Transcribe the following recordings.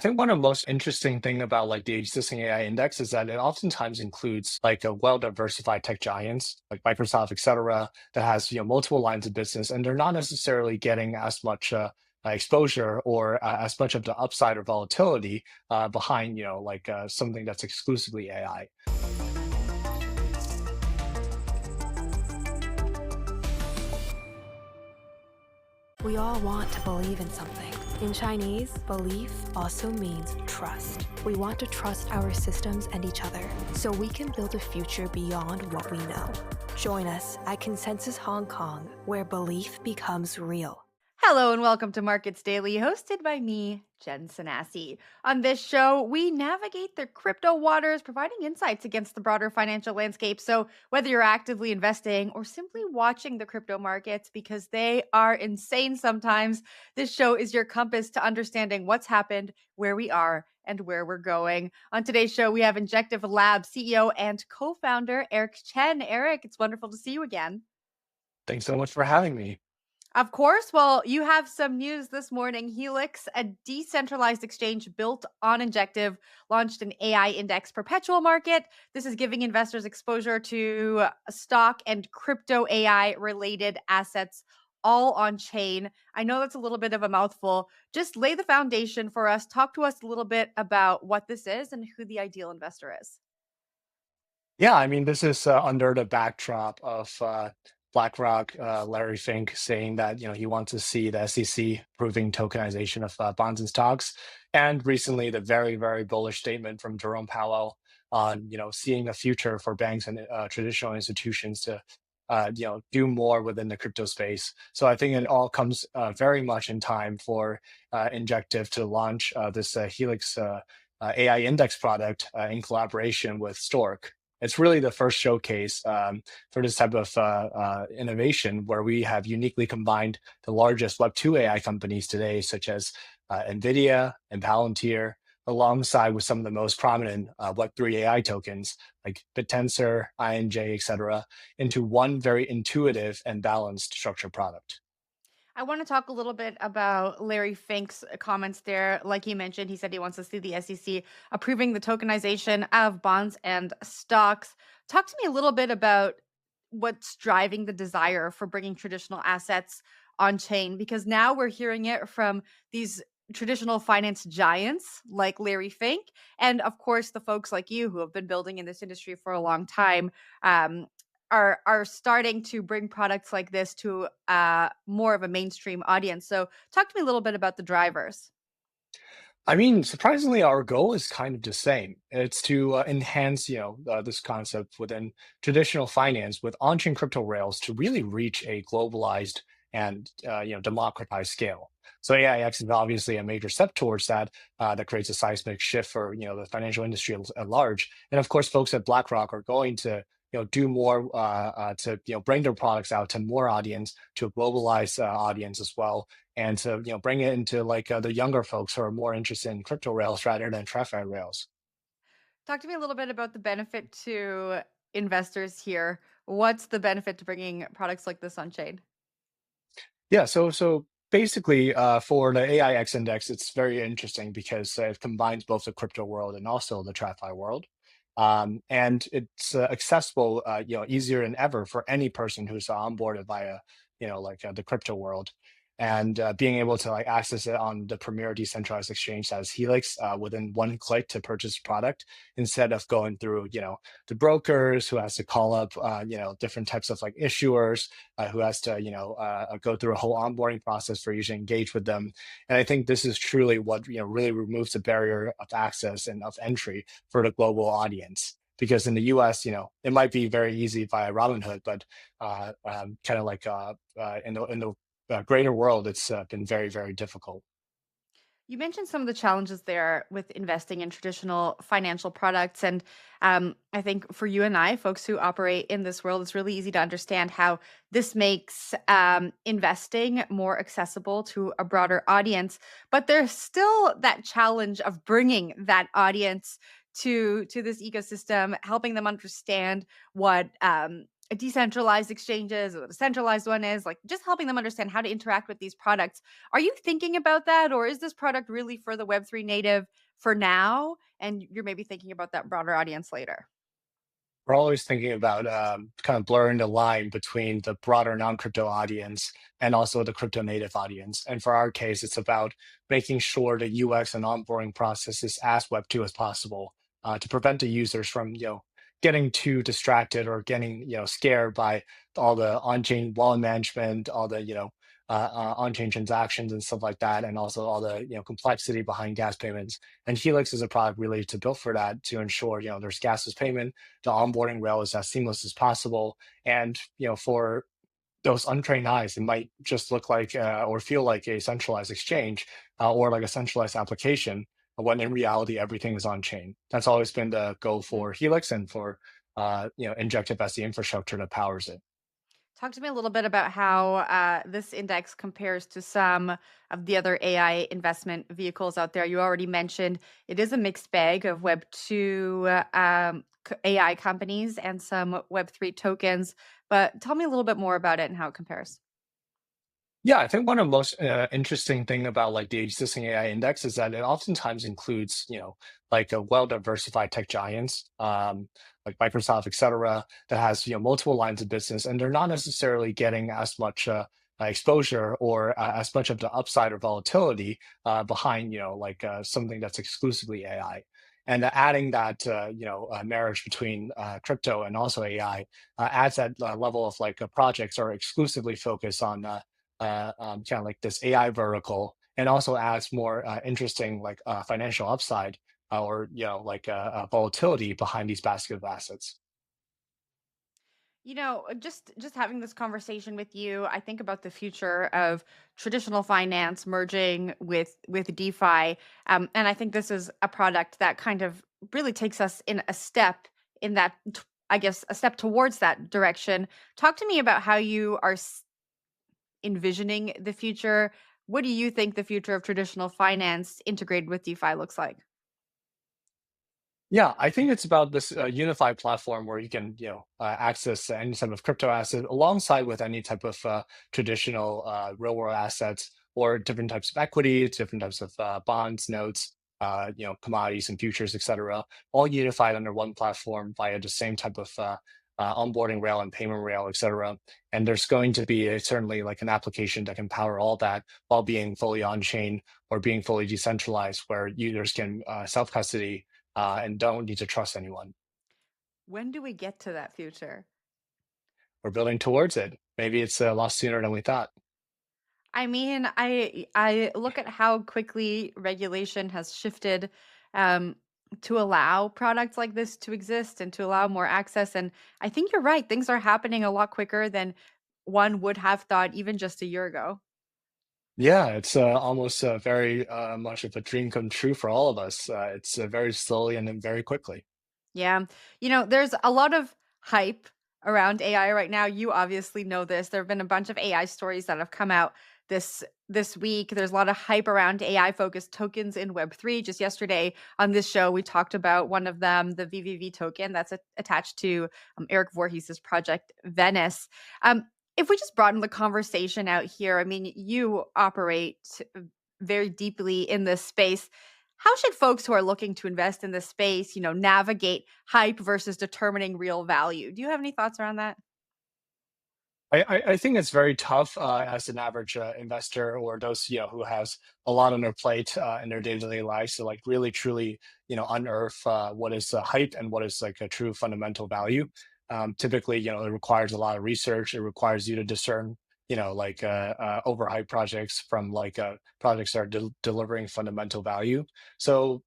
I think one of the most interesting thing about like the existing AI index is that it oftentimes includes like a well-diversified tech giants like Microsoft, et cetera, that has multiple lines of business, and they're not necessarily getting as much exposure or as much of the upside or volatility behind something that's exclusively AI. We all want to believe in something. In Chinese, belief also means trust. We want to trust our systems and each other so we can build a future beyond what we know. Join us at Consensus Hong Kong, where belief becomes real. Hello and welcome to Markets Daily, hosted by me, Jen Sanasi. On this show, we navigate the crypto waters, providing insights against the broader financial landscape. So, whether you're actively investing or simply watching the crypto markets because they are insane sometimes, this show is your compass to understanding what's happened, where we are, and where we're going. On today's show, we have Injective Labs CEO and co founder Eric Chen. Eric, it's wonderful to see you again. Thanks so much for having me. Of course. Well, you have some news this morning. Helix, a decentralized exchange built on Injective, launched an AI index perpetual market. This is giving investors exposure to stock and crypto AI related assets all on chain. I know that's a little bit of a mouthful. Just lay the foundation for us. Talk to us a little bit about what this is and who the ideal investor is. Yeah, I mean, this is under the backdrop of BlackRock, Larry Fink saying that he wants to see the SEC approving tokenization of bonds and stocks, and recently the very very bullish statement from Jerome Powell on seeing a future for banks and traditional institutions to do more within the crypto space. So I think it all comes very much in time for Injective to launch this Helix AI index product in collaboration with Stork. It's really the first showcase for this type of innovation where we have uniquely combined the largest Web2 AI companies today, such as NVIDIA and Palantir, alongside with some of the most prominent Web3 AI tokens like BitTensor, INJ, et cetera, into one very intuitive and balanced structured product. I want to talk a little bit about Larry Fink's comments there. Like you mentioned, he said he wants to see the SEC approving the tokenization of bonds and stocks. Talk to me a little bit about what's driving the desire for bringing traditional assets on chain, because now we're hearing it from these traditional finance giants like Larry Fink, and of course, the folks like you who have been building in this industry for a long time. Are starting to bring products like this to more of a mainstream audience. So, talk to me a little bit about the drivers. I mean, surprisingly, our goal is kind of the same. It's to enhance, this concept within traditional finance with on-chain crypto rails to really reach a globalized and democratized scale. So AIX is obviously a major step towards that. That creates a seismic shift for the financial industry at large. And of course, folks at BlackRock are going to do more to bring their products out to more audience, to a globalized audience as well, and to bring it into like the younger folks who are more interested in crypto rails rather than TradFi rails. Talk to me a little bit about the benefit to investors here. What's the benefit to bringing products like this on chain? Yeah, so basically, for the AIX index, it's very interesting because it combines both the crypto world and also the TradFi world. And it's accessible, easier than ever for any person who's onboarded via, the crypto world, and being able to like access it on the premier decentralized exchange as Helix within one click to purchase a product instead of going through, the brokers who has to call up, different types of like issuers who has to, go through a whole onboarding process for you to engage with them. And I think this is truly what really removes the barrier of access and of entry for the global audience. Because in the U.S., it might be very easy via Robinhood, but kind of like in the greater world, it's been very, very difficult. You mentioned some of the challenges there with investing in traditional financial products. And I think for you and I, folks who operate in this world, it's really easy to understand how this makes investing more accessible to a broader audience. But there's still that challenge of bringing that audience to this ecosystem, helping them understand what decentralized exchanges or the centralized one is, like just helping them understand how to interact with these products. Are you thinking about that, or is this product really for the Web3 native for now? And you're maybe thinking about that broader audience later? We're always thinking about kind of blurring the line between the broader non-crypto audience and also the crypto native audience. And for our case, it's about making sure the UX and onboarding process is as Web2 as possible to prevent the users from, getting too distracted or getting, scared by all the on-chain wallet management, all the, on-chain transactions and stuff like that, and also all the, complexity behind gas payments. And Helix is a product really to build for that to ensure, there's gasless payment, the onboarding rail is as seamless as possible. And for those untrained eyes, it might just look like or feel like a centralized exchange or like a centralized application, when in reality everything is on chain. That's always been the goal for Helix and for Injective as the infrastructure that powers it. Talk to me a little bit about how this index compares to some of the other AI investment vehicles out there. You already mentioned it is a mixed bag of Web 2 AI companies and some Web 3 tokens, but tell me a little bit more about it and how it compares. Yeah, I think one of the most interesting thing about like the existing AI index is that it oftentimes includes, like a well-diversified tech giants, like Microsoft, et cetera, that has, multiple lines of business, and they're not necessarily getting as much exposure or as much of the upside or volatility behind, like something that's exclusively AI. And adding that, marriage between crypto and also AI adds that level of like projects are exclusively focused on kind of like this AI vertical, and also adds more interesting like financial upside or like volatility behind these basket of assets. Just having this conversation with you, I think about the future of traditional finance merging with DeFi, and I think this is a product that kind of really takes us in a step in that, I guess, a step towards that direction. Talk to me about how you are envisioning the future. What do you think the future of traditional finance integrated with DeFi looks like? Yeah, I think it's about this unified platform where you can, access any type of crypto asset alongside with any type of traditional real world assets or different types of equity, different types of bonds, notes, commodities and futures, et cetera, all unified under one platform via the same type of onboarding rail and payment rail, et cetera. And there's going to be certainly like an application that can power all that while being fully on chain or being fully decentralized, where users can self custody and don't need to trust anyone. When do we get to that future? We're building towards it. Maybe it's a lot sooner than we thought. I mean, I look at how quickly regulation has shifted um, to allow products like this to exist and to allow more access. And I think you're right; things are happening a lot quicker than one would have thought even just a year ago. Yeah, it's almost very much of a dream come true for all of us. It's very slowly and then very quickly. Yeah. There's a lot of hype around AI right now. You obviously know this. There have been a bunch of AI stories that have come out this week. There's a lot of hype around AI focused tokens in Web3. Just yesterday on this show, we talked about one of them, the VVV token that's attached to Eric Voorhees' project Venice. If we just broaden the conversation out here, I mean, you operate very deeply in this space. How should folks who are looking to invest in this space, navigate hype versus determining real value? Do you have any thoughts around that? I think it's very tough as an average investor or those who has a lot on their plate in their day-to-day lives to like really truly unearth what is hype and what is like a true fundamental value. Typically, it requires a lot of research. It requires you to discern like overhyped projects from like projects that are delivering fundamental value. So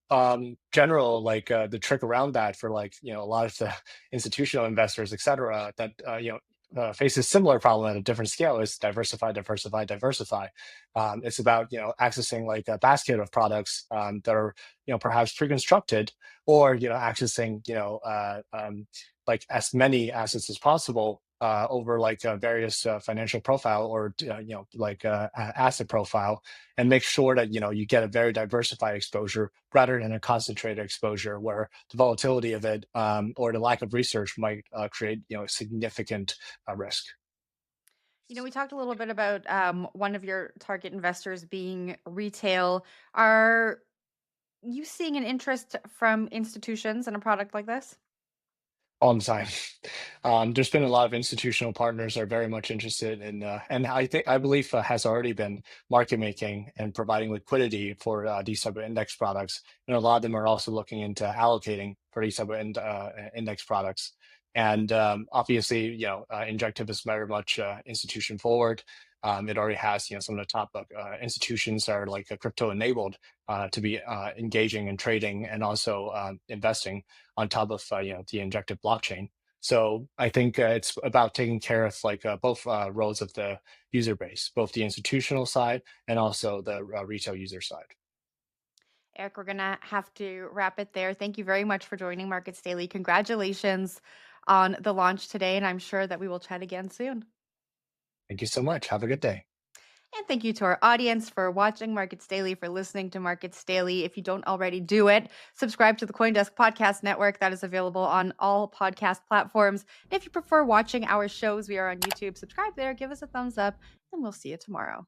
general like the trick around that for like a lot of the institutional investors, et cetera, that faces similar problem at a different scale is diversify, diversify, diversify. It's about accessing like a basket of products that are perhaps pre-constructed, or accessing like as many assets as possible over like various financial profile or like asset profile, and make sure that you get a very diversified exposure rather than a concentrated exposure where the volatility of it or the lack of research might create significant risk. We talked a little bit about one of your target investors being retail. Are you seeing an interest from institutions in a product like this? All the time. There's been a lot of institutional partners are very much interested in, and I believe has already been market making and providing liquidity for these type of index products. And a lot of them are also looking into allocating for these type of index products. And obviously, Injective is very much institution forward. It already has, some of the top institutions that are like crypto enabled to be engaging and trading and also investing on top of the injected blockchain. So I think it's about taking care of like both roles of the user base, both the institutional side and also the retail user side. Eric, we're going to have to wrap it there. Thank you very much for joining Markets Daily. Congratulations on the launch today, and I'm sure that we will chat again soon. Thank you so much. Have a good day. And thank you to our audience for watching Markets Daily, for listening to Markets Daily. If you don't already do it, subscribe to the CoinDesk Podcast Network. That is available on all podcast platforms. And if you prefer watching our shows, we are on YouTube. Subscribe there, give us a thumbs up, and we'll see you tomorrow.